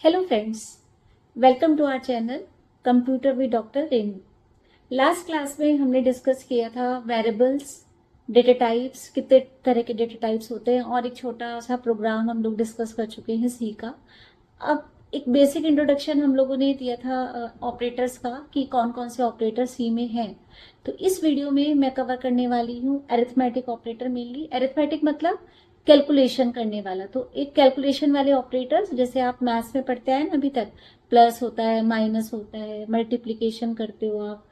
Hello friends, welcome to our channel computer with doctor Renu. Last class में हमने discuss किया था वेरिएबल्स, डेटा टाइप्स, कितने तरह के डेटा टाइप्स होते हैं और एक छोटा सा प्रोग्राम हम लोग डिस्कस कर चुके हैं सी का। अब एक बेसिक इंट्रोडक्शन हम लोगों ने दिया था ऑपरेटर्स का कि कौन कौन से ऑपरेटर सी में हैं। तो इस वीडियो में मैं कवर करने वाली हूँ अरिथमेटिक ऑपरेटर। मेनली अरिथमेटिक मतलब कैलकुलेशन करने वाला। तो एक कैलकुलेशन वाले ऑपरेटर्स जैसे आप मैथ्स में पढ़ते आए ना अभी तक, प्लस होता है, माइनस होता है, मल्टीप्लिकेशन करते हो आप,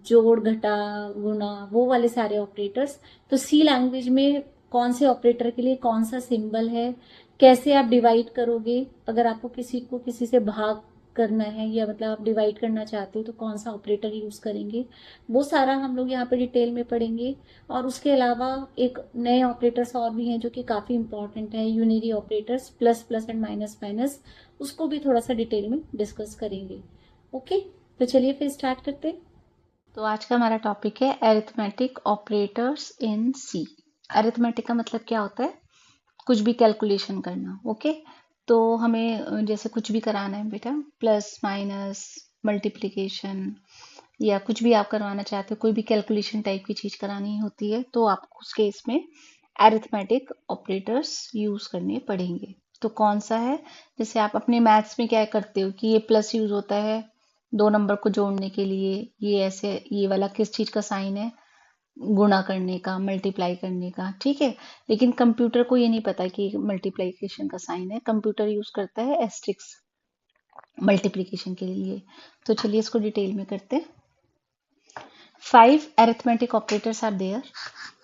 जोड़ घटा गुणा, वो वाले सारे ऑपरेटर्स। तो सी लैंग्वेज में कौन से ऑपरेटर के लिए कौन सा सिंबल है, कैसे आप डिवाइड करोगे, अगर आपको किसी को किसी से भाग करना है या मतलब आप डिवाइड करना चाहते हो तो कौन सा ऑपरेटर यूज करेंगे, वो सारा हम लोग यहाँ पे डिटेल में पढ़ेंगे। और उसके अलावा एक नए ऑपरेटर्स और भी हैं जो कि काफ़ी इंपॉर्टेंट है, unary operators, plus plus and minus minus, उसको भी थोड़ा सा डिटेल में डिस्कस करेंगे। ओके, तो चलिए फिर स्टार्ट करते हैं। तो आज का हमारा टॉपिक है arithmetic operators in C. Arithmetic का मतलब क्या होता है? कुछ भी कैलकुलेशन करना। ओके, तो हमें जैसे कुछ भी कराना है बेटा, प्लस माइनस मल्टीप्लिकेशन या कुछ भी आप करवाना चाहते हो, कोई भी कैलकुलेशन टाइप की चीज करानी होती है तो आपको उस केस में अरिथमेटिक ऑपरेटर्स यूज करने पड़ेंगे। तो कौन सा है? जैसे आप अपने मैथ्स में क्या करते हो कि ये प्लस यूज होता है दो नंबर को जोड़ने के लिए, ये ऐसे, ये वाला किस चीज का साइन है? गुणा करने का, मल्टीप्लाई करने का। ठीक है, लेकिन कंप्यूटर को ये नहीं पता कि मल्टीप्लिकेशन का साइन है। कंप्यूटर यूज करता है एस्ट्रिक्स मल्टीप्लिकेशन के लिए। तो चलिए इसको डिटेल में करते हैं। 5 अरिथमेटिक ऑपरेटर्स आर देयर।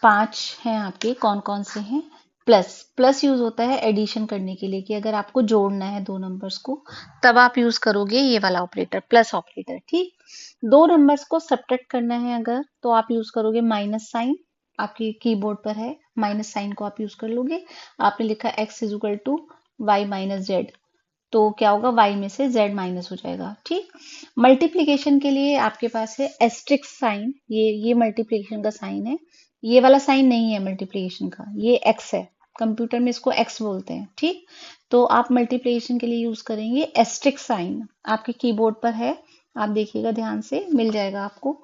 5 हैं आपके। कौन कौन से हैं? प्लस, प्लस यूज होता है एडिशन करने के लिए, कि अगर आपको जोड़ना है दो नंबर्स को तब आप यूज करोगे ये वाला ऑपरेटर, प्लस ऑपरेटर। ठीक, दो नंबर्स को सब्ट्रैक्ट करना है अगर, तो आप यूज करोगे माइनस साइन। आपके कीबोर्ड पर है, माइनस साइन को आप यूज कर लोगे। आपने लिखा x is equal to y minus z, तो क्या होगा? y में से z माइनस हो जाएगा। ठीक, मल्टीप्लिकेशन के लिए आपके पास है एस्ट्रिक्स साइन। ये मल्टीप्लिकेशन का साइन है। ये वाला साइन नहीं है मल्टीप्लिकेशन का, ये x है। कंप्यूटर में इसको x बोलते हैं। ठीक, तो आप मल्टीप्लिकेशन के लिए यूज करेंगे एस्ट्रिक्स साइन। आपके कीबोर्ड पर है, आप देखिएगा ध्यान से, मिल जाएगा आपको।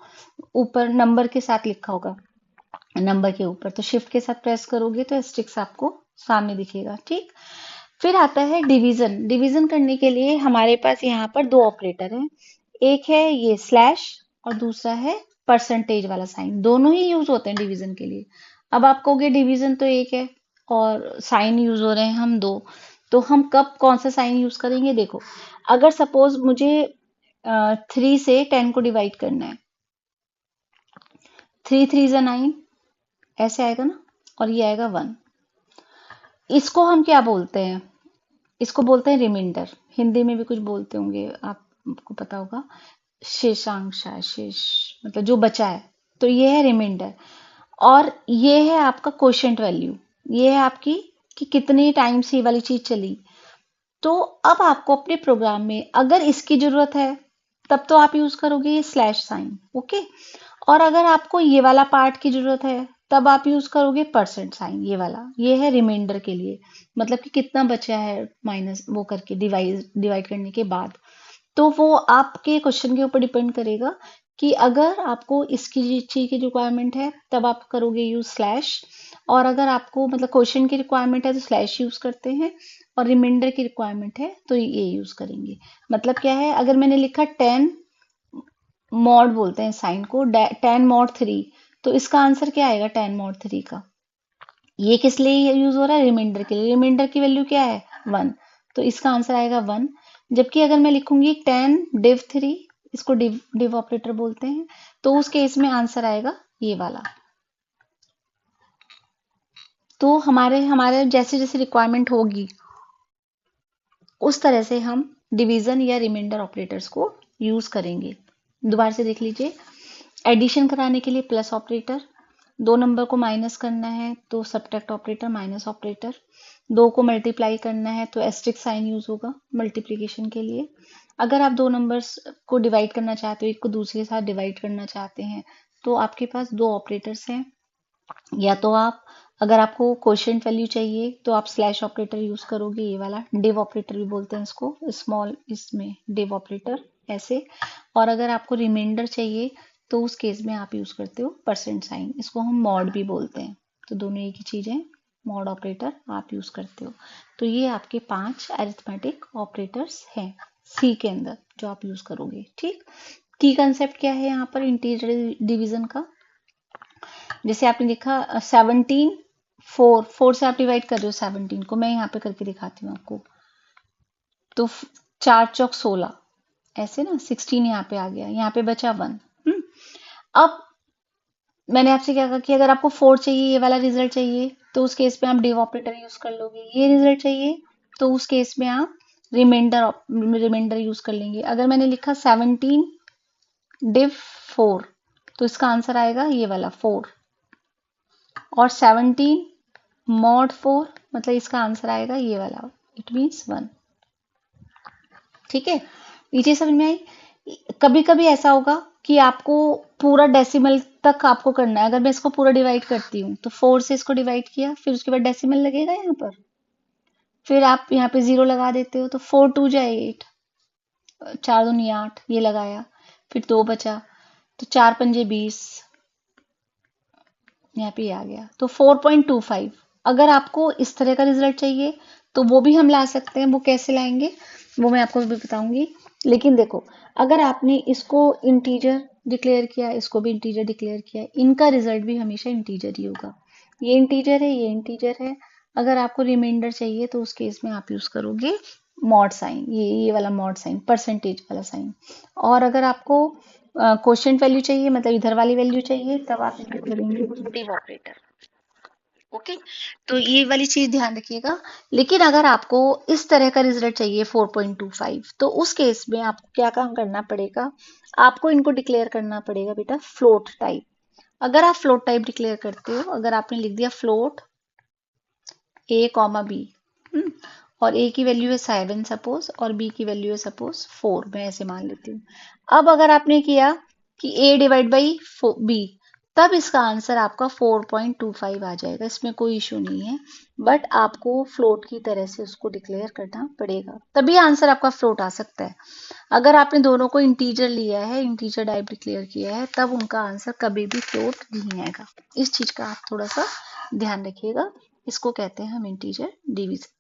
ऊपर नंबर के साथ लिखा होगा, नंबर के ऊपर, तो शिफ्ट के साथ प्रेस करोगे तो एस्ट्रिक्स आपको सामने दिखेगा। ठीक, फिर आता है डिवीजन। डिवीजन करने के लिए हमारे पास यहाँ पर दो ऑपरेटर हैं। एक है ये स्लैश और दूसरा है परसेंटेज वाला साइन। दोनों ही यूज होते हैं डिवीजन के लिए। अब आप कहोगे डिवीजन तो एक है और साइन यूज हो रहे हैं हम दो, तो हम कब कौन सा साइन यूज करेंगे? देखो, अगर सपोज मुझे 3 से 10 को डिवाइड करना है, 3 3 जा 9, ऐसे आएगा ना, और ये आएगा 1। इसको हम क्या बोलते हैं? इसको बोलते हैं रिमाइंडर। हिंदी में भी कुछ बोलते होंगे, आपको पता होगा। शेषांश है, शेष मतलब जो बचा है, तो ये है रिमाइंडर। और ये है आपका क्वोशिएंट वैल्यू, ये है आपकी कि कितने टाइम्स ये वाली चीज चली। तो अब आपको अपने प्रोग्राम में अगर इसकी जरूरत है तब तो आप यूज करोगे ये स्लैश साइन। ओके, और अगर आपको ये वाला पार्ट की जरूरत है तब आप यूज करोगे परसेंट साइन, ये वाला। ये है रिमाइंडर के लिए, मतलब कि कितना बचा है माइनस वो करके, डिवाइड डिवाइड करने के बाद। तो वो आपके क्वेश्चन के ऊपर डिपेंड करेगा कि अगर आपको इसकी चीज की रिक्वायरमेंट है तब आप करोगे यूज स्लैश, और अगर आपको मतलब क्वेश्चन की रिक्वायरमेंट है तो स्लैश यूज करते हैं, और रिमाइंडर की रिक्वायरमेंट है तो ये यूज करेंगे। मतलब क्या है, अगर मैंने लिखा 10 मॉड, बोलते हैं साइन को, 10 मॉड 3, तो इसका आंसर क्या आएगा 10 मॉड 3 का? ये किस लिए यूज हो रहा है? रिमाइंडर के लिए। रिमाइंडर की वैल्यू क्या है? 1, तो इसका आंसर आएगा 1। जबकि अगर मैं लिखूंगी 10 डिव 3, इसको डिव डिव ऑपरेटर बोलते हैं, तो उस केस में आंसर आएगा ये वाला। तो हमारे हमारे जैसे जैसे रिक्वायरमेंट होगी उस तरह से हम डिवीजन या रिमाइंडर ऑपरेटर्स को यूज करेंगे। दोबारा से देख लीजिए। एडिशन कराने के लिए प्लस ऑपरेटर, दो नंबर को माइनस करना है तो सब्ट्रैक्ट ऑपरेटर, माइनस ऑपरेटर। दो को मल्टीप्लाई करना है तो एस्ट्रिक साइन यूज होगा मल्टीप्लिकेशन के लिए। अगर आप दो नंबर्स को डिवाइड करना चाहते हो, एक को दूसरे के साथ डिवाइड करना चाहते हैं, तो आपके पास दो ऑपरेटर्स हैं। या तो आप अगर आपको क्वोशिएंट वैल्यू चाहिए तो आप स्लैश ऑपरेटर यूज करोगे, ये वाला डिव ऑपरेटर भी बोलते हैं इसको, स्मॉल इसमें डिव ऑपरेटर ऐसे। और अगर आपको रिमाइंडर चाहिए तो उस केस में आप यूज करते हो परसेंट साइन, इसको हम मॉड भी बोलते हैं। तो दोनों एक ही चीज है, मॉड ऑपरेटर आप यूज करते हो। तो ये आपके 5 अरिथमेटिक ऑपरेटर्स हैं सी के अंदर जो आप यूज करोगे। ठीक, की कंसेप्ट क्या है यहाँ पर इंटीजर डिवीजन का? जैसे आपने लिखा 17 4 से आप डिवाइड कर रहे हो 17 को, मैं यहाँ पे करके दिखाती हूँ आपको। तो 4 चौक 16 ऐसे ना, 16 यहाँ पे आ गया, यहाँ पे बचा 1। अब मैंने आपसे क्या कहा कि अगर आपको 4 चाहिए, ये वाला रिजल्ट चाहिए, तो उस केस में आप डिव ऑपरेटर यूज कर लोगे। ये रिजल्ट चाहिए तो उस केस में आप रिमाइंडर यूज कर लेंगे। अगर मैंने लिखा 17 डिव 4, तो इसका आंसर आएगा ये वाला 4। और 17 मॉड 4, मतलब इसका आंसर आएगा ये वाला, इट मीन्स 1। ठीक है, ये चीज समझ में आई? कभी कभी ऐसा होगा कि आपको पूरा डेसिमल तक आपको करना है। अगर मैं इसको पूरा डिवाइड करती हूँ तो 4 से इसको डिवाइड किया, फिर उसके बाद डेसिमल लगेगा यहाँ पर, फिर आप यहाँ पे 0 लगा देते हो, तो 4 2 जाए 8, 4 दूनी 8, ये लगाया, फिर 2 बचा, तो 4 पंजे 20, यहाँ पे आ गया, तो 4.25। अगर आपको इस तरह का रिजल्ट चाहिए तो वो भी हम ला सकते हैं। वो कैसे लाएंगे वो मैं आपको भी बताऊंगी। लेकिन देखो, अगर आपने इसको इंटीजर डिक्लेयर किया, इसको भी इंटीजर डिक्लेयर किया, इनका रिजल्ट भी हमेशा इंटीजर ही होगा। ये इंटीजर है, ये इंटीजर है। अगर आपको रिमाइंडर चाहिए तो उस केस में आप यूज करोगे मॉड साइन, ये वाला मॉड साइन, परसेंटेज वाला साइन। और अगर आपको क्वोशिएंट वैल्यू चाहिए, मतलब इधर वाली वैल्यू चाहिए, तब आप इसको करेंगे डिव ऑपरेटर। ओके, तो ये वाली चीज ध्यान रखिएगा। लेकिन अगर आपको इस तरह का रिजल्ट चाहिए 4.25, तो उस केस में आपको क्या काम करना पड़ेगा? आपको इनको डिक्लेयर करना पड़ेगा बेटा फ्लोट टाइप। अगर आप फ्लोट टाइप डिक्लेयर करते हो, अगर आपने लिख दिया फ्लोट ए कॉमा बी, और ए की वैल्यू है 7 सपोज, और बी की वैल्यू है सपोज 4, मैं ऐसे मान लेती हूँ। अब अगर आपने किया कि a डिवाइड बाई बी, तब इसका आंसर आपका 4.25 आ जाएगा, इसमें कोई इशू नहीं है। बट आपको फ्लोट की तरह से उसको डिक्लेयर करना पड़ेगा, तभी आंसर आपका फ्लोट आ सकता है। अगर आपने दोनों को इंटीजर लिया है, इंटीजर टाइप डिक्लेयर किया है, तब उनका आंसर कभी भी फ्लोट नहीं आएगा। इस चीज का आप थोड़ा सा ध्यान रखिएगा। इसको कहते हैं हम integer division.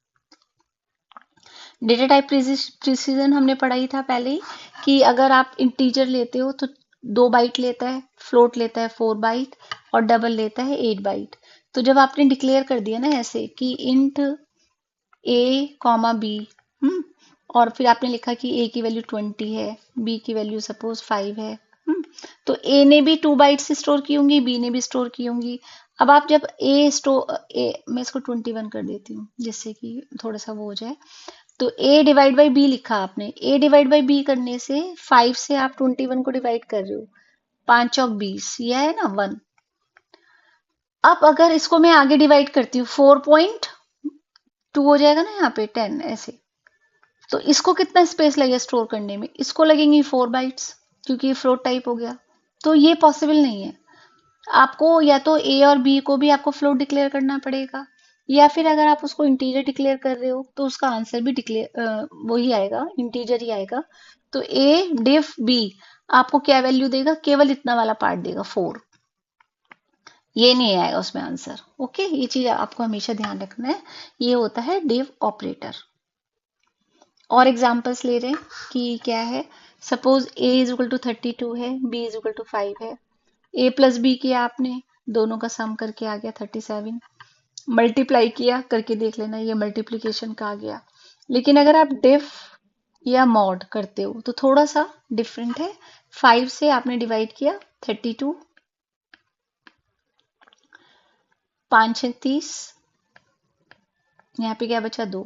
Data type precision हमने पढ़ा ही था पहले ही, कि अगर आप इंटीजर लेते हो तो 2 बाइट लेता है, फ्लोट लेता है 4 बाइट, और डबल लेता है 8 बाइट। तो जब आपने डिक्लेयर कर दिया ना ऐसे कि इंट ए कॉमा बी, और फिर आपने लिखा कि ए की वैल्यू 20 है, बी की वैल्यू सपोज 5 है, तो ए ने भी 2 बाइट से स्टोर की होंगी, बी ने भी स्टोर की होंगी। अब आप जब मैं इसको 21 कर देती हूँ जिससे कि थोड़ा सा वो हो जाए। तो a डिवाइड बाई बी लिखा आपने, a डिवाइड बाई बी करने से 5 से आप 21 को डिवाइड कर रहे हो, 5 चौक 20, यह है ना 1। अब अगर इसको मैं आगे डिवाइड करती हूँ 4.2 हो जाएगा ना यहाँ पे 10 ऐसे, तो इसको कितना स्पेस लगेगा स्टोर करने में? इसको लगेंगी 4 बाइट्स, क्योंकि ये फ्लोट टाइप हो गया। तो ये पॉसिबल नहीं है। आपको या तो ए और बी को भी आपको फ्लोट डिक्लेयर करना पड़ेगा, या फिर अगर आप उसको इंटीजर डिक्लेयर कर रहे हो तो उसका आंसर भी डिक्लेयर वही आएगा, इंटीजर ही आएगा। तो ए डिफ बी आपको क्या वैल्यू देगा? केवल इतना वाला पार्ट देगा 4, ये नहीं आएगा उसमें आंसर। ओके, ये चीज आपको हमेशा ध्यान रखना है। ये होता है डिव ऑपरेटर। और एग्जांपल्स ले रहे हैं कि क्या है। Suppose a is equal to 32 है, b इज इक्वल टू 5 है, a प्लस बी किया आपने, दोनों का सम करके आ गया 37, मल्टीप्लाई किया करके देख लेना, ये मल्टीप्लीकेशन का आ गया। लेकिन अगर आप डिफ या मॉड करते हो तो थोड़ा सा डिफरेंट है। 5 से आपने डिवाइड किया 32, 5 6 30, यहाँ पे क्या बचा 2।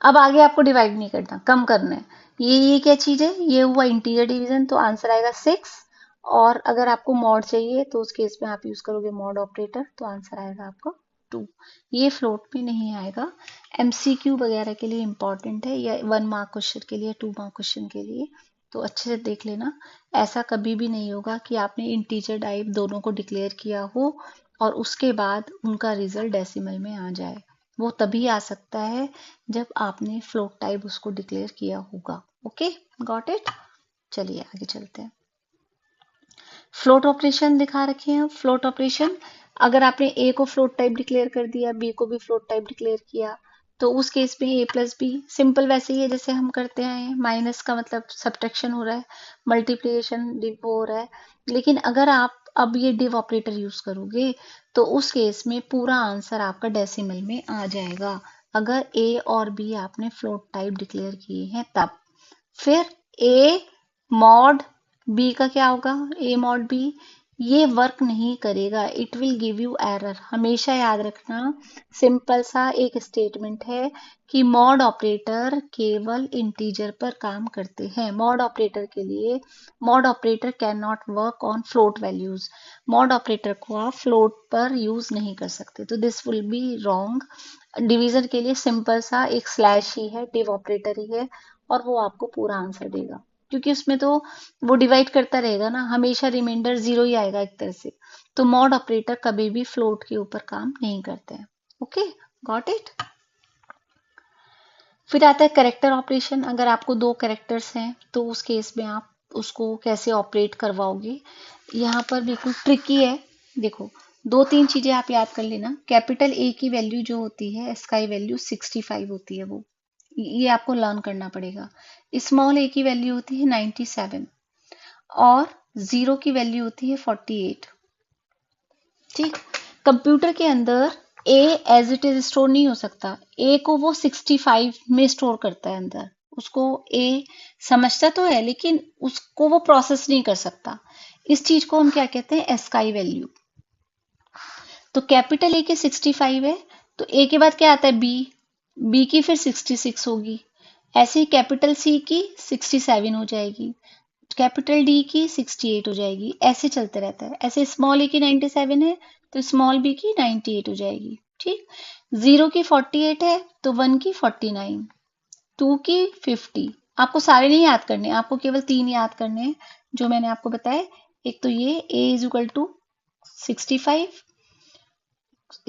अब आगे आपको डिवाइड नहीं करना, कम करना है। ये क्या चीज है? ये हुआ इंटीजर डिवीजन, तो आंसर आएगा 6। और अगर आपको मॉड चाहिए तो उस केस में आप यूज करोगे मॉड ऑपरेटर, तो आंसर आएगा आपका 2। ये फ्लोट में नहीं आएगा। एमसीक्यू वगैरह के लिए इंपॉर्टेंट है, या 1 मार्क क्वेश्चन के लिए, 2 मार्क क्वेश्चन के लिए, तो अच्छे से देख लेना। ऐसा कभी भी नहीं होगा कि आपने इंटीजर टाइप दोनों को डिक्लेयर किया हो और उसके बाद उनका रिजल्ट डेसिमल में आ जाए। वो तभी आ सकता है जब आपने फ्लोट टाइप उसको डिक्लेयर किया होगा। Okay, got it. चलिए आगे चलते हैं। फ्लोट ऑपरेशन दिखा रखे हैं। फ्लोट ऑपरेशन, अगर आपने ए को फ्लोट टाइप डिक्लेयर कर दिया, बी को भी फ्लोट टाइप डिक्लेयर किया, तो उस केस में ए प्लस बी सिंपल वैसे ही है जैसे हम करते आए हैं। माइनस का मतलब सब्ट्रैक्शन हो रहा है, मल्टीप्लिकेशन डिव हो रहा है। लेकिन अगर आप अब ये डिव ऑपरेटर यूज करोगे तो उस केस में पूरा आंसर आपका डेसिमल में आ जाएगा, अगर ए और बी आपने फ्लोट टाइप डिक्लेयर किए हैं तब। फिर ए मॉड बी का क्या होगा, ए मॉड बी, ये वर्क नहीं करेगा, it will give you error. हमेशा याद रखना, सिंपल सा एक स्टेटमेंट है कि मॉड ऑपरेटर केवल इंटीजर पर काम करते हैं। मॉड ऑपरेटर के लिए, mod operator can not work on float values. Mod operator को आप फ्लोट पर यूज नहीं कर सकते, तो this will be wrong. Division के लिए सिंपल सा एक स्लैश ही है, डिव ऑपरेटर ही है, और वो आपको पूरा आंसर देगा, क्योंकि उसमें तो वो डिवाइड करता रहेगा ना, हमेशा रिमाइंडर 0 ही आएगा एक तरह से। तो मॉड ऑपरेटर कभी भी फ्लोट के ऊपर काम नहीं करते हैं। Okay, got it. फिर आता है करेक्टर ऑपरेशन। अगर आपको दो कैरेक्टर्स हैं तो उस केस में आप उसको कैसे ऑपरेट करवाओगे, यहाँ पर बिल्कुल ट्रिकी है। देखो, दो तीन चीजें आप याद कर लेना। कैपिटल ए की वैल्यू जो होती है, स्काई वैल्यू 65 होती है, वो ये आपको लर्न करना पड़ेगा। स्मॉल ए की वैल्यू होती है 97 और जीरो की वैल्यू होती है 48। ठीक, कंप्यूटर के अंदर ए एज इट इज स्टोर नहीं हो सकता। ए को वो 65 में स्टोर करता है अंदर, उसको ए समझता तो है लेकिन उसको वो प्रोसेस नहीं कर सकता। इस चीज को हम क्या कहते हैं, एस्काई वैल्यू। तो कैपिटल ए की 65 है, तो ए के बाद क्या आता है, बी, बी की फिर 66 होगी। ऐसे ही कैपिटल सी की 67 हो जाएगी, कैपिटल डी की 68 हो जाएगी, ऐसे चलते रहता है। ऐसे स्मॉल ए की 97 है तो स्मॉल बी की 98 हो जाएगी। ठीक, जीरो की 48 है तो वन की 49, टू की 50। आपको सारे नहीं याद करने, आपको केवल तीन याद करने हैं जो मैंने आपको बताया। एक तो ये ए इज इक्वल टू 65,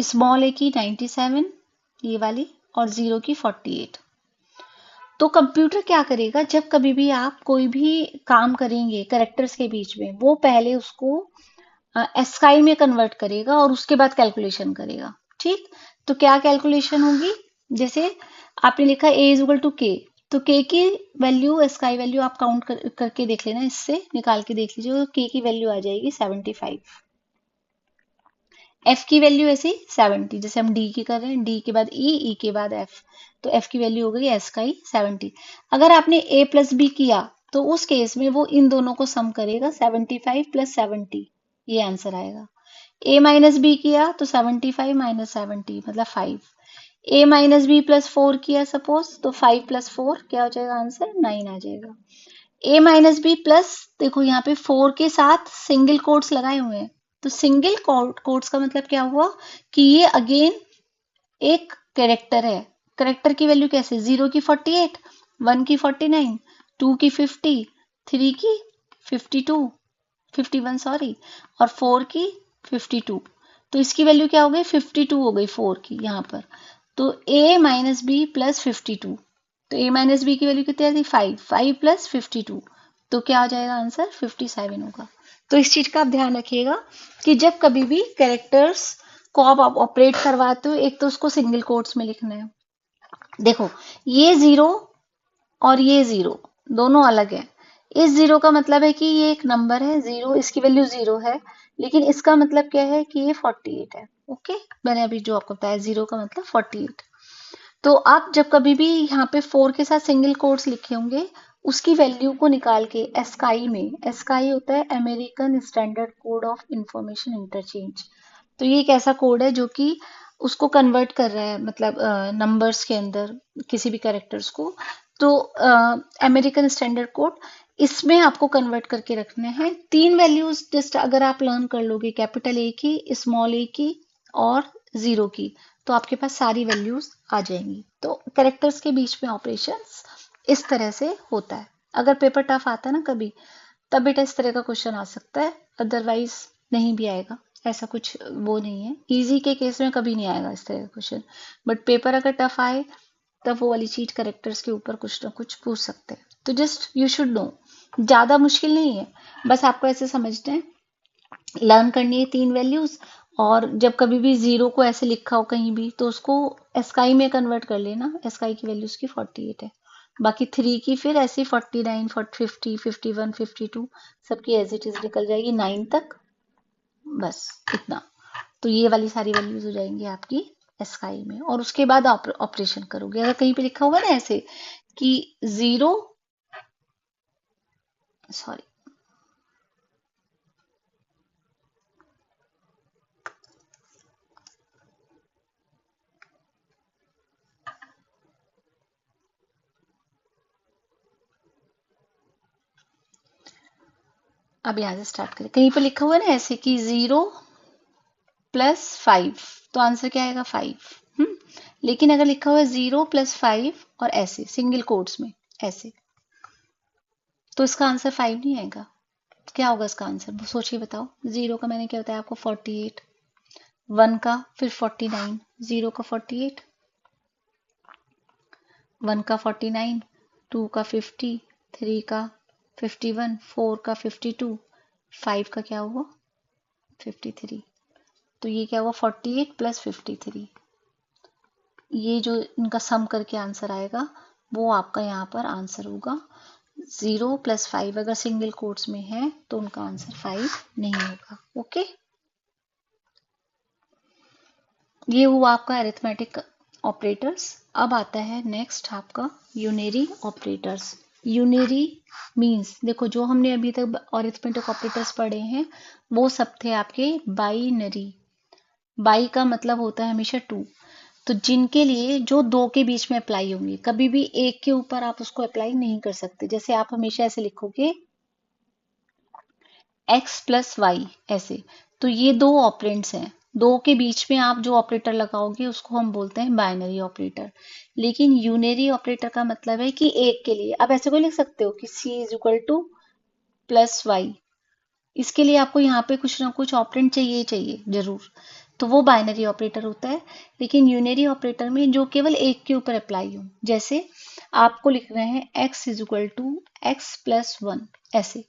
स्मॉल ए की 97 ये वाली, और जीरो की 48। तो कंप्यूटर क्या करेगा, जब कभी भी आप कोई भी काम करेंगे कैरेक्टर्स के बीच में, वो पहले उसको एस्काई में कन्वर्ट करेगा और उसके बाद कैलकुलेशन करेगा। ठीक, तो क्या कैलकुलेशन होगी, जैसे आपने लिखा ए इज इक्वल टू के, तो के की वैल्यू, एस्काई वैल्यू आप काउंट करके देख लेना, इससे निकाल के देख लीजिए, के की वैल्यू आ जाएगी 75। एफ की वैल्यू ऐसी 70, जैसे हम डी की कर रहे हैं, डी के बाद ई के बाद एफ, तो एफ की वैल्यू हो गई एस का ही 70। अगर आपने ए प्लस बी किया तो उस केस में वो इन दोनों को सम करेगा, 75 प्लस 70, ये आंसर आएगा। ए माइनस बी किया तो 75 माइनस 70 मतलब 5। ए माइनस बी प्लस 4 किया सपोज, तो 5 प्लस 4 क्या हो जाएगा, आंसर 9 आ जाएगा। ए माइनस बी प्लस, देखो यहाँ पे 4 के साथ सिंगल कोट्स लगाए हुए हैं, तो सिंगल कोट्स का मतलब क्या हुआ कि ये अगेन एक कैरेक्टर है। कैरेक्टर की वैल्यू कैसे, 0 की 48, 1 की 49, 2 की 50, 3 की 52, 51 सॉरी, और 4 की 52। तो इसकी वैल्यू क्या हो गई, 52 हो गई 4 की यहाँ पर। तो a माइनस बी प्लस 52, तो a माइनस बी की वैल्यू कितनी आती है, 5, 5 प्लस 52, तो क्या हो जाएगा आंसर, 57 होगा। तो इस चीज का आप ध्यान रखिएगा कि जब कभी भी कैरेक्टर्स को आप ऑपरेट करवाते हो, एक तो उसको सिंगल कोट्स में लिखना है। देखो, ये जीरो और ये जीरो दोनों अलग है। इस जीरो का मतलब है कि ये एक नंबर है जीरो, इसकी वैल्यू जीरो है, लेकिन इसका मतलब क्या है कि ये 48 है। ओके, मैंने अभी जो आपको बताया, जीरो का मतलब 48। तो आप जब कभी भी यहाँ पे 4 के साथ सिंगल कोट्स लिखे होंगे, उसकी वैल्यू को निकाल के एस्काई में, एस्काई होता है American standard code of information interchange, तो ये एक ऐसा कोड है जो कि उसको कन्वर्ट कर रहा है, मतलब नंबर्स के अंदर किसी भी कैरेक्टर्स को। तो अमेरिकन स्टैंडर्ड कोड, इसमें आपको कन्वर्ट करके रखने हैं तीन वैल्यूज। जस्ट अगर आप लर्न कर लोगे कैपिटल ए की, स्मॉल ए की और जीरो की, तो आपके पास सारी वैल्यूज आ जाएंगी। तो कैरेक्टर्स के बीच में ऑपरेशंस इस तरह से होता है। अगर पेपर टफ आता है ना कभी, तब बेटा इस तरह का क्वेश्चन आ सकता है, अदरवाइज नहीं भी आएगा। ऐसा कुछ वो नहीं है। इजी के केस में कभी नहीं आएगा इस तरह का क्वेश्चन, बट पेपर अगर टफ आए तब वो वाली चीज करेक्टर्स के ऊपर कुछ ना कुछ पूछ सकते हैं। तो जस्ट यू शुड नो, ज्यादा मुश्किल नहीं है, बस आपको ऐसे समझना है, लर्न करनी है 3 वैल्यूज। और जब कभी भी जीरो को ऐसे लिखा हो कहीं भी तो उसको एस्काई में कन्वर्ट कर लेना। एस्काई की वैल्यू उसकी 48 है, बाकी 3 की फिर ऐसे 49 50 51 52 सबकी एज इट इज निकल जाएगी 9 तक, बस इतना। तो ये वाली सारी वैल्यूज हो जाएंगी आपकी एस्काई में, और उसके बाद ऑपरेशन करोगे। अगर कहीं पे लिखा हुआ ना ऐसे कि जीरो, सॉरी, अब यहाँ से स्टार्ट करें। कहीं पे लिखा हुआ है ना ऐसे कि 0 + 5, तो आंसर क्या आएगा 5। लेकिन अगर लिखा हुआ है 0 + 5 और ऐसे सिंगल कोट्स में ऐसे, तो इसका आंसर 5 नहीं आएगा। क्या होगा इसका आंसर, सोचिए बताओ। 0 का मैंने क्या बताया आपको 48, 1 का फिर 49, 0 का 48, 1 का 49, 2 का 50, 3 का 51, 4 का 52, 5 का क्या हुआ 53। तो ये क्या हुआ 48 + 53। ये जो इनका सम करके आंसर आएगा वो आपका यहाँ पर आंसर होगा। 0 + 5 अगर सिंगल कोट्स में है तो उनका आंसर 5 नहीं होगा। ओके, ये हुआ आपका अरिथमेटिक ऑपरेटर्स। अब आता है नेक्स्ट आपका यूनरी ऑपरेटर्स। यूनरी मींस, देखो जो हमने अभी तक अरिथमेटिक ऑपरेटर्स पढ़े हैं वो सब थे आपके बाइनरी। बाई का मतलब होता है हमेशा 2, तो जिनके लिए जो 2 के बीच में अप्लाई होंगे, कभी भी एक के ऊपर आप उसको अप्लाई नहीं कर सकते। जैसे आप हमेशा ऐसे लिखोगे x + y ऐसे, तो ये 2 ऑपरेंड्स हैं, 2 के बीच में आप जो ऑपरेटर लगाओगे उसको हम बोलते हैं बाइनरी ऑपरेटर। लेकिन यूनरी ऑपरेटर का मतलब है कि एक के लिए आप ऐसे कोई लिख सकते हो कि c = +y, इसके लिए आपको यहाँ पे कुछ ना कुछ ऑपरेंड चाहिए चाहिए जरूर, तो वो बाइनरी ऑपरेटर होता है। लेकिन यूनरी ऑपरेटर में जो केवल एक के ऊपर अप्लाई हो, जैसे आपको लिखना है x = x + 1 ऐसे,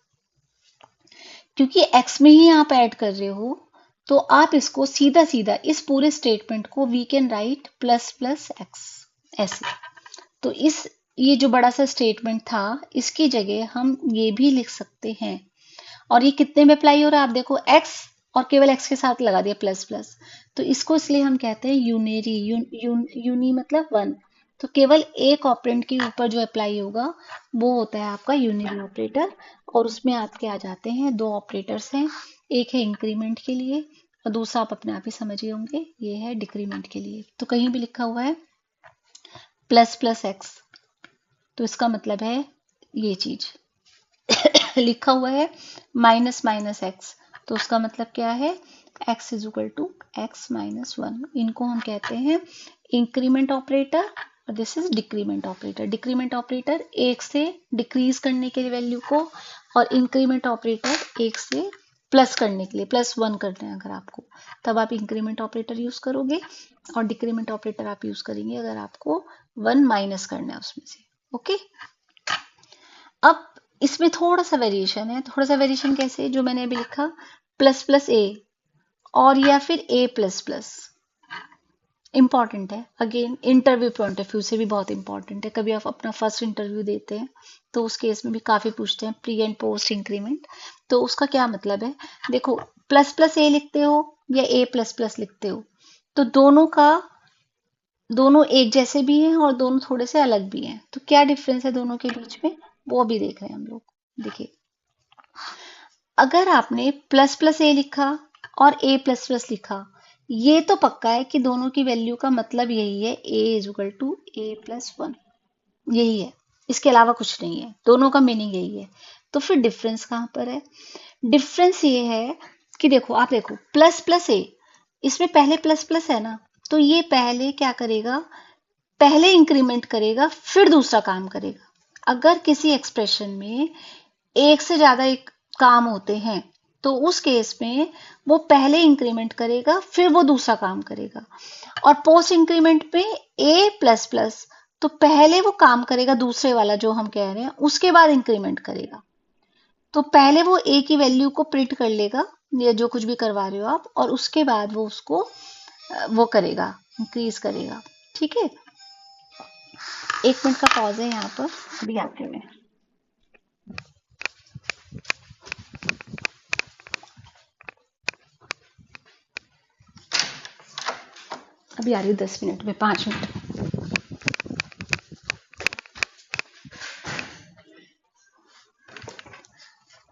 क्योंकि x में ही आप ऐड कर रहे हो तो आप इसको सीधा सीधा इस पूरे स्टेटमेंट को वी कैन राइट ++x ऐसे। तो इस ये जो बड़ा सा स्टेटमेंट था इसकी जगह हम ये भी लिख सकते हैं। और ये कितने में अप्लाई हो रहा है आप देखो, x और केवल x के साथ लगा दिया प्लस प्लस, तो इसको इसलिए हम कहते हैं यूनेरी। यूनी मतलब 1, तो केवल एक ऑपरेंड के ऊपर जो अप्लाई होगा वो होता है आपका यूनिरी ऑपरेटर। और उसमें आपके आ जाते हैं 2 ऑपरेटर्स हैं, एक है इंक्रीमेंट के लिए और दूसरा आप अपने आप ही समझ गए होंगे ये है डिक्रीमेंट के लिए। तो कहीं भी लिखा हुआ है ++x, तो इसका मतलब है ये चीज लिखा हुआ है -x, तो उसका मतलब क्या है x = x - 1। इनको हम कहते हैं इंक्रीमेंट ऑपरेटर और this is decrement operator. Decrement operator एक से डिक्रीज करने के लिए वैल्यू को, और इंक्रीमेंट ऑपरेटर एक से प्लस करने के लिए, +1 करना है अगर आपको, तब आप इंक्रीमेंट ऑपरेटर यूज करोगे, और डिक्रीमेंट ऑपरेटर आप यूज करेंगे अगर आपको 1 माइनस करना है उसमें से। ओके, अब इसमें थोड़ा सा वेरिएशन है। थोड़ा सा वेरिएशन कैसे, जो मैंने अभी लिखा ++a और या फिर a++, इंपॉर्टेंट है। Again interview point of view से भी बहुत इंपॉर्टेंट है। कभी आप अपना फर्स्ट इंटरव्यू देते हैं तो उस केस में भी काफी पूछते हैं प्री एंड पोस्ट इंक्रीमेंट, तो उसका क्या मतलब है। देखो ++a लिखते हो या a++ लिखते हो, तो दोनों एक जैसे भी हैं और दोनों थोड़े से अलग भी हैं। तो क्या डिफरेंस है दोनों के बीच में, वो भी देख रहे हैं हम लोग। देखिए, अगर आपने ++a लिखा और a++ लिखा, ये तो पक्का है कि दोनों की वैल्यू का मतलब यही है, a = a+1, यही है, इसके अलावा कुछ नहीं है, दोनों का मीनिंग यही है। तो फिर डिफरेंस कहाँ पर है, डिफरेंस ये है कि देखो, आप देखो ++a, इसमें पहले ++ है ना, तो ये पहले क्या करेगा, पहले इंक्रीमेंट करेगा फिर दूसरा काम करेगा। अगर किसी एक्सप्रेशन में एक से ज्यादा एक काम होते हैं तो उस केस में वो पहले इंक्रीमेंट करेगा फिर वो दूसरा काम करेगा। और पोस्ट इंक्रीमेंट पे ए प्लस प्लस, तो पहले वो काम करेगा दूसरे वाला जो हम कह रहे हैं, उसके बाद इंक्रीमेंट करेगा। तो पहले वो ए की वैल्यू को प्रिंट कर लेगा या जो कुछ भी करवा रहे हो आप, और उसके बाद वो उसको वो करेगा, इंक्रीज करेगा। ठीक है, 1 मिनट का पॉज है यहाँ पर, अभी आते हुए। अभी आ रही हूँ 10 मिनट में, 5 मिनट।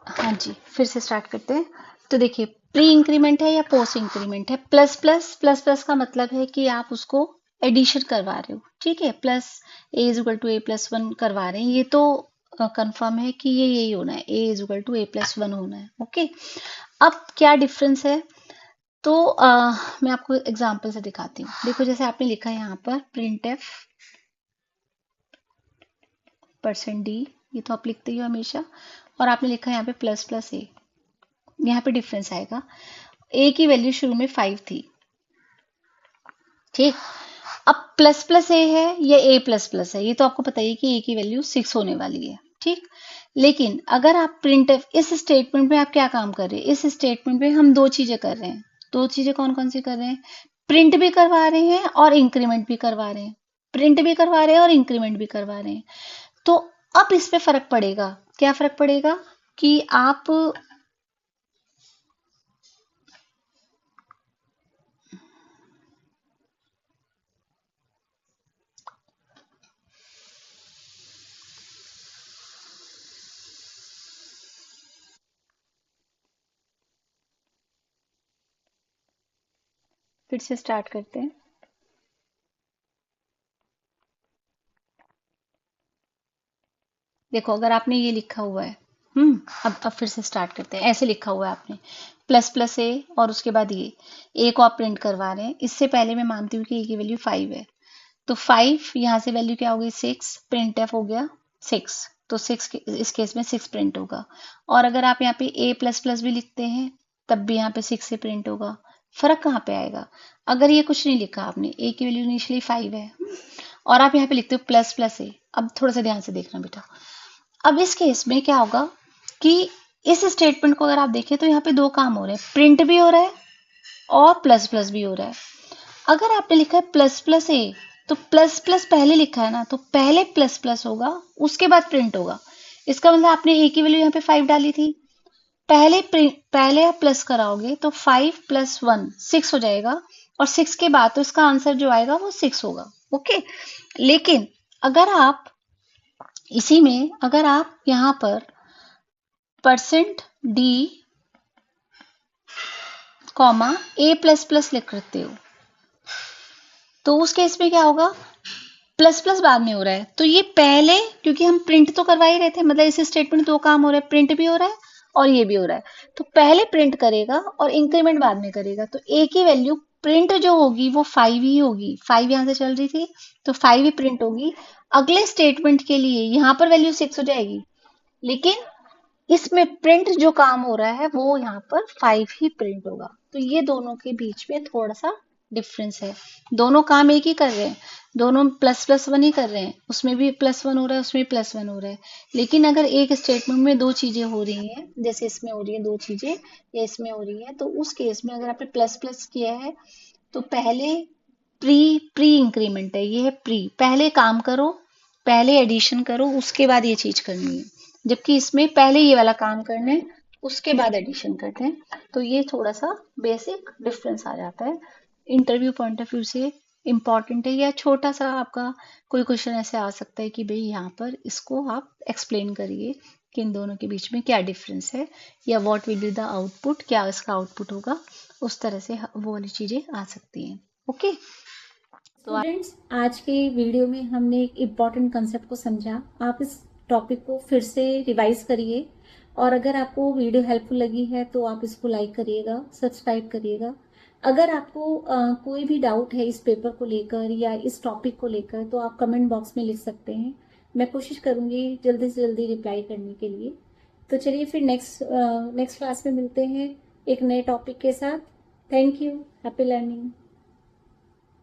हाँ जी, फिर से स्टार्ट करते हैं। तो देखिए, प्री इंक्रीमेंट है या पोस्ट इंक्रीमेंट है। प्लस प्लस प्लस प्लस का मतलब है कि आप उसको एडिशन करवा रहे हो। ठीक है, plus a is equal to A plus one करवा रहे हैं, ये तो कंफर्म है कि ये यही होना है, A is equal to A plus one होना है। ओके, अब क्या डिफरेंस है, तो मैं आपको एग्जांपल से दिखाती हूँ। देखो, जैसे आपने लिखा है यहाँ पर प्रिंट एफ परसेंट डी, ये तो आप लिखते ही हो हमेशा, और आपने लिखा है यहाँ पे प्लस प्लस ए। यहाँ पे डिफरेंस आएगा, ए की वैल्यू शुरू में 5 थी। ठीक, अब प्लस प्लस ए है या ए प्लस प्लस है, ये तो आपको पता ही है कि ए की वैल्यू 6 होने वाली है। ठीक, लेकिन अगर आप प्रिंट इस स्टेटमेंट में आप क्या काम कर रहे हैं, इस स्टेटमेंट में हम दो चीजें कर रहे हैं। दो चीजें कौन कौन सी कर रहे हैं, प्रिंट भी करवा रहे हैं और इंक्रीमेंट भी करवा रहे हैं। प्रिंट भी करवा रहे हैं और इंक्रीमेंट भी करवा रहे हैं। तो अब इस पे फर्क पड़ेगा, क्या फर्क पड़ेगा कि आप फिर से स्टार्ट करते हैं। देखो, अगर आपने ये लिखा हुआ है, अब फिर से स्टार्ट करते हैं। ऐसे लिखा हुआ है आपने प्लस प्लस ए और उसके बाद ये ए को आप प्रिंट करवा रहे हैं। इससे पहले मैं मानती हूँ कि ए की वैल्यू 5 है, तो 5 यहाँ से वैल्यू क्या हो गई, 6, प्रिंट एफ हो गया 6, तो 6 इस केस में 6 प्रिंट होगा। और अगर आप यहाँ पे ए प्लस प्लस भी लिखते हैं तब भी यहाँ पे 6 से प्रिंट होगा। फर्क कहाँ पे आएगा, अगर ये कुछ नहीं लिखा आपने, ए की वैल्यू इनिशियली 5 है और आप यहाँ पे लिखते हो प्लस प्लस ए। अब थोड़ा सा ध्यान से देखना बेटा, अब इस केस में क्या होगा कि इस स्टेटमेंट को अगर आप देखें तो यहाँ पे दो काम हो रहे हैं, प्रिंट भी हो रहा है और प्लस प्लस भी हो रहा है। अगर आपने लिखा है प्लस प्लस ए, तो प्लस प्लस पहले लिखा है ना, तो पहले प्लस प्लस होगा उसके बाद प्रिंट होगा। इसका मतलब आपने ए की वैल्यू यहाँ पे 5 डाली थी, पहले आप प्लस कराओगे तो 5 प्लस 1 6 हो जाएगा, और 6 के बाद तो इसका आंसर जो आएगा वो 6 होगा। ओके, लेकिन अगर आप इसी में अगर आप यहाँ पर परसेंट डी कॉमा ए प्लस प्लस लिख रहे हो, तो उस केस में क्या होगा, प्लस प्लस बाद में हो रहा है, तो ये पहले, क्योंकि हम प्रिंट तो करवा ही रहे थे, मतलब इस स्टेटमेंट दो काम हो रहे हैं, प्रिंट भी हो रहा है और ये भी हो रहा है, तो पहले प्रिंट करेगा और इंक्रीमेंट बाद में करेगा। तो ए की वैल्यू प्रिंट जो होगी वो 5 ही होगी, 5 यहाँ से चल रही थी तो 5 ही प्रिंट होगी। अगले स्टेटमेंट के लिए यहाँ पर वैल्यू 6 हो जाएगी, लेकिन इसमें प्रिंट जो काम हो रहा है वो यहाँ पर 5 ही प्रिंट होगा। तो ये दोनों के बीच में थोड़ा सा डिफरेंस है, दोनों काम एक ही कर रहे हैं, दोनों प्लस प्लस वन ही कर रहे हैं, उसमें भी प्लस वन हो रहा है उसमें भी प्लस वन हो रहा है। लेकिन अगर एक स्टेटमेंट में दो चीजें हो रही हैं, जैसे इसमें हो रही है दो चीजें या इसमें हो रही है, तो उस केस में अगर आपने प्लस प्लस किया है तो पहले प्री प्री इंक्रीमेंट है, ये है प्री, पहले काम करो, पहले एडिशन करो, उसके बाद ये चीज करनी है। जबकि इसमें पहले ये वाला काम करना है उसके बाद एडिशन करते हैं। तो ये थोड़ा सा बेसिक डिफरेंस आ जाता है, इंटरव्यू पॉइंट ऑफ व्यू से इम्पॉर्टेंट है। या छोटा सा आपका कोई क्वेश्चन ऐसे आ सकता है कि भाई यहाँ पर इसको आप एक्सप्लेन करिए कि इन दोनों के बीच में क्या डिफरेंस है, या what will be the output, क्या इसका आउटपुट होगा, उस तरह से वो वाली चीजें आ सकती हैं। ओके, तो स्टूडेंट्स, आज के वीडियो में हमने एक इम्पॉर्टेंट कंसेप्ट को समझा। आप इस टॉपिक को फिर से रिवाइज करिए, और अगर आपको वीडियो हेल्पफुल लगी है तो आप इसको लाइक करिएगा, सब्सक्राइब करिएगा। अगर आपको कोई भी डाउट है इस पेपर को लेकर या इस टॉपिक को लेकर तो आप कमेंट बॉक्स में लिख सकते हैं, मैं कोशिश करूंगी जल्दी से जल्दी रिप्लाई करने के लिए। तो चलिए फिर नेक्स्ट क्लास में मिलते हैं एक नए टॉपिक के साथ। Thank you. Happy learning.